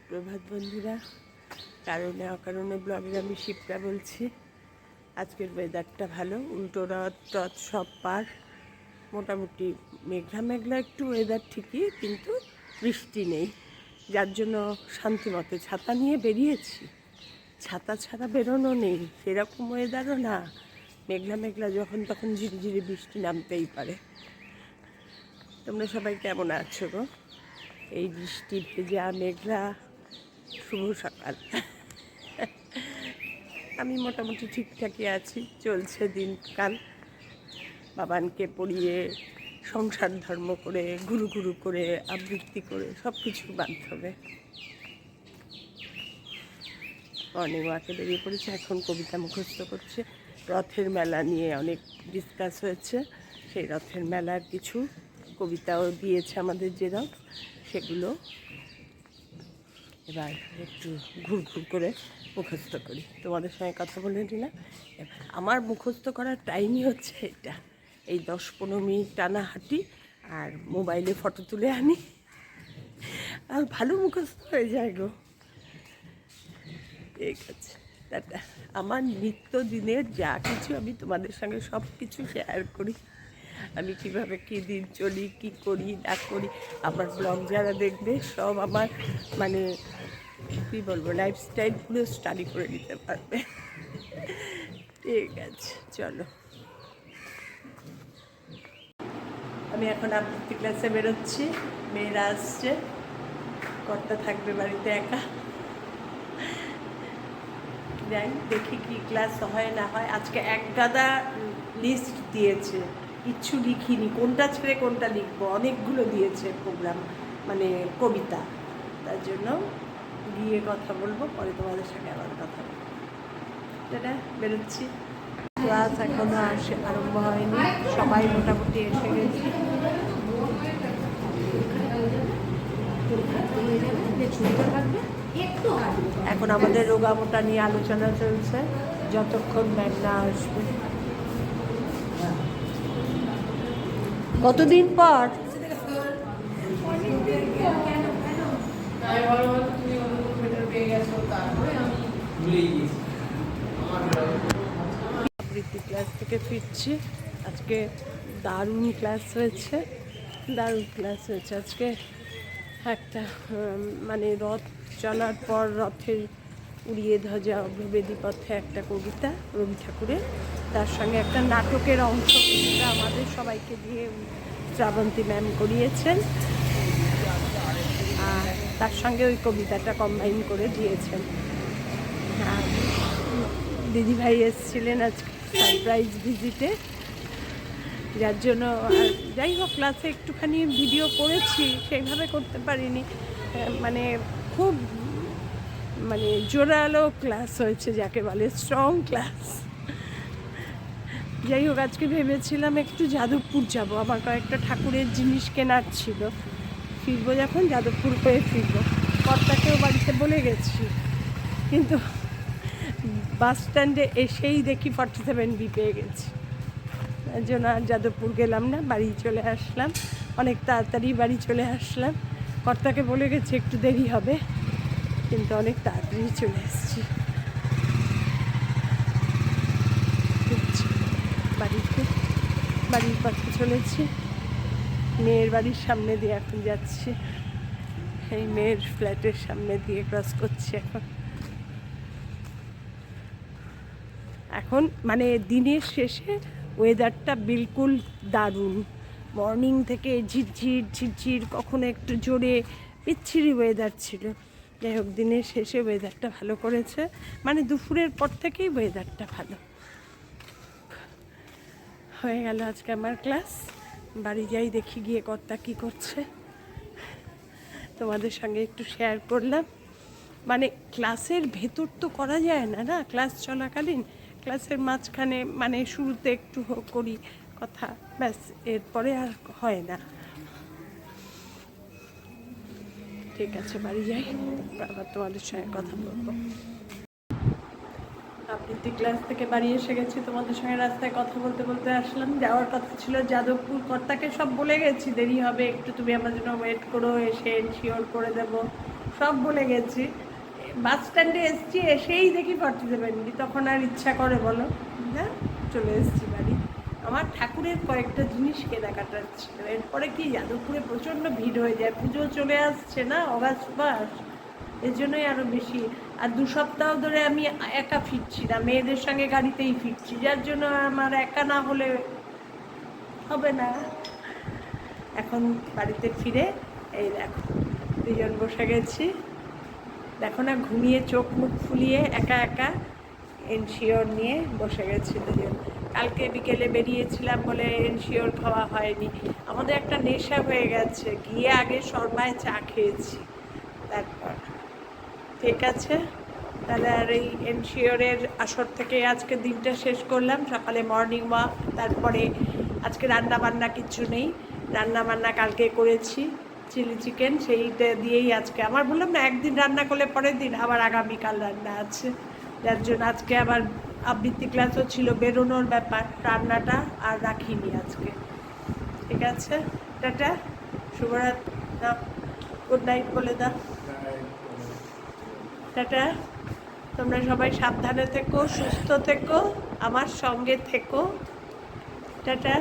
সুপ্রভাত বন্ধুরা। কারণে অকারণে ব্লগের আমি শিপ্রা বলছি। আজকের ওয়েদারটা ভালো, উল্টো রথ টথ সব পার। মোটামুটি মেঘলা মেঘলা একটু ওয়েদার ঠিকই, কিন্তু বৃষ্টি নেই, যার জন্য শান্তিমতে ছাতা নিয়ে বেরিয়েছি। ছাতা ছাড়া বেরোনো নেই, সেরকম ওয়েদারও না। মেঘলা মেঘলা যখন তখন ঝিরিঝিরি বৃষ্টি নামতেই পারে। তোমরা সবাই কেমন আছো গো? এই বৃষ্টি ভেজা মেঘলা শুভ সকাল। আমি মোটামুটি ঠিকঠাকই আছি, চলছে দিনকাল। বাবানকে পড়িয়ে সংসার ধর্ম করে ঘুরু ঘুরু করে আবৃত্তি করে সব কিছুর মাধ্যমে মর্নিং ওয়াকে বেরিয়ে পড়েছে। এখন কবিতা মুখস্থ করছে। রথের মেলা নিয়ে অনেক ডিসকাস হয়েছে, সেই রথের মেলার কিছু কবিতাও দিয়েছে আমাদের যে রথ, সেগুলো এবার একটু ঘুর ঘুর করে মুখস্থ করি। তোমাদের সঙ্গে কথা বলে নিলাম। এবার আমার মুখস্থ করার টাইমই হচ্ছে এটা, এই 10-15 মিনিট টানা হাঁটি আর মোবাইলে ফটো তুলে আনি, আর ভালো মুখস্থ হয়ে যায় গো। ঠিক আছে, টাটা। আমার নিত্যদিনের যা কিছু আমি তোমাদের সঙ্গে সব কিছু শেয়ার করি। আমি কীভাবে কী দিন চলি, কী করি না করি, আমার ব্লগ যারা দেখবে সব আমার মানে কী বলবো লাইফস্টাইল পুরো স্টাডি করে নিতে পারবে। ঠিক আছে, চলো। আমি এখন আবৃত্তি ক্লাসে বেরোচ্ছি, মেয়েরা আসছে, কর্তা থাকবে বাড়িতে একা। যাই দেখি কি ক্লাস হয় না হয়। আজকে এক গাদা লিস্ট দিয়েছে, কিচ্ছু লিখিনি, কোনটা ছেড়ে কোনটা লিখবো, অনেকগুলো দিয়েছে প্রোগ্রাম মানে কবিতা। তার জন্য গিয়ে কথা বলবো, পরে তোমাদের সঙ্গে আবার কথা বলবো। সেটা বেরোচ্ছি। ক্লাস এখনো আরম্ভ হয়নি, সবাই মোটামুটি এসে গেছে। এখন আমাদের রোগা মোটা নিয়ে আলোচনা চলছে, যতক্ষণ ম্যাম না আসবে। কতদিন পর আবৃত্তি ক্লাস থেকে ফিরছি। আজকে দারুণ ক্লাস হয়েছে, দারুণ ক্লাস হয়েছে আজকে। একটা মানে রথ চলার পর রথের উড়িয়ে ধ্বজা অগ্রবেদী পথে একটা কবিতা রবি ঠাকুরের, তার সঙ্গে একটা নাটকের অংশ কবিতা আমাদের সবাইকে দিয়ে শ্রাবন্তী ম্যাম করিয়েছেন, আর তার সঙ্গে ওই কবিতাটা কম্বাইন করে দিয়েছেন। আর দিদিভাই এসেছিলেন আজকে সারপ্রাইজ ভিজিটে, যার জন্য আর যাই হোক ক্লাসে একটুখানি ভিডিও করেছি, সেইভাবে করতে পারিনি। মানে খুব মানে জোরালো ক্লাস হয়েছে, যাকে বলে স্ট্রং ক্লাস। যাই হোক আজকে ভেবেছিলাম একটু যাদবপুর যাব, আমার কয়েকটা ঠাকুরের জিনিস কেনার ছিল। ফিরবো যখন যাদবপুর হয়ে ফিরবো, কর্তাকেও বাড়িতে বলে গেছি, কিন্তু বাস স্ট্যান্ডে এসেই দেখি 47B পেয়ে গেছি। তার জন্য আর যাদবপুর গেলাম না, বাড়ি চলে আসলাম, অনেক তাড়াতাড়ি বাড়ি চলে আসলাম। কর্তাকে বলে গেছি একটু দেরি হবে, কিন্তু অনেক তাড়াতাড়ি চলে এসেছি বাড়িতে। বাড়ির পথে চলেছি, মেয়ের বাড়ির সামনে দিয়ে এখন যাচ্ছি, এই মেয়ের ফ্ল্যাটের সামনে দিয়ে ক্রস করছি এখন মানে দিনের শেষে ওয়েদারটা বিলকুল দারুণ। মর্নিং থেকে ঝিরঝির ঝিরঝির, কখনো একটু জোরে বিচ্ছিরি ওয়েদার ছিল। যাই হোক দিনের শেষে ওয়েদারটা ভালো করেছে, মানে দুপুরের পর থেকেই ওয়েদারটা ভালো হয়ে গেল। আজকে আমার ক্লাস, বাড়ি যাই দেখি গিয়ে কর্তা কী করছে, তোমাদের সঙ্গে একটু শেয়ার করলাম। মানে ক্লাসের ভেতর তো করা যায় না, না ক্লাস চলাকালীন, ক্লাসের মাঝখানে মানে শুরুতে একটু করি কথা, ব্যাস, এরপরে আর হয় না। ঠিক আছে, বাড়ি যাই, আবার তোমাদের সঙ্গে কথা বলবো। আবৃত্তি ক্লাস থেকে বাড়ি এসে গেছি, তোমাদের সঙ্গে রাস্তায় কথা বলতে বলতে আসলাম। যাওয়ার কথা ছিল যাদবপুর, কর্তাকে সব বলে গেছি দেরি হবে একটু, তুমি আমার জন্য ওয়েট করো, এসে এনশিওর করে দেবো সব বলে গেছি। বাস স্ট্যান্ডে এসছি, এসেই দেখি 47 তখন আর ইচ্ছা করে বলো, হ্যাঁ চলে এসছি বাড়ি। আমার ঠাকুরের কয়েকটা জিনিস কেনাকাটার ছিল। এরপরে কি যাদবপুরে প্রচণ্ড ভিড় হয়ে যায়, পুজো চলে আসছে না, অগাস্ট মাস, এর জন্যই আরও বেশি। আর 2 সপ্তাহ ধরে আমি একা ফিরছি না, মেয়েদের সঙ্গে গাড়িতেই ফিরছি, যার জন্য আমার একা না হলে হবে না। এখন বাড়িতে ফিরে এই দেখো দুজন বসে গেছি, দেখো না ঘুমিয়ে চোখ মুখ ফুলিয়ে একা একা এনশিওর নিয়ে বসে গেছি দুজন। কালকে বিকেলে বেরিয়েছিলাম বলে এনশিওর খাওয়া হয়নি। আমাদের একটা নেশা হয়ে গেছে, গিয়ে আগে শর্মায় চা খেয়েছি তারপর। ঠিক আছে, তাহলে আর এই এনশিওরের আসর থেকে আজকে দিনটা শেষ করলাম। সকালে মর্নিং ওয়াক, তারপরে আজকে রান্না বান্না কিচ্ছু নেই, রান্না বান্না কালকে করেছি চিলি চিকেন, সেইটা দিয়েই আজকে আমার বললাম না একদিন রান্না করলে পরের দিন আবার আগামীকাল রান্না আছে, যার জন্য আজকে আবার আবৃত্তি ক্লাসও ছিল, বেরোনোর ব্যাপার, রান্নাটা আর রাখিনি আজকে। ঠিক আছে, টাটা, শুভরাত, গুড নাইট বলে দাও। টাটা, তোমরা সবাই সাবধানে থেকো, সুস্থ থেকো, আমার সঙ্গে থেকো। টাটা।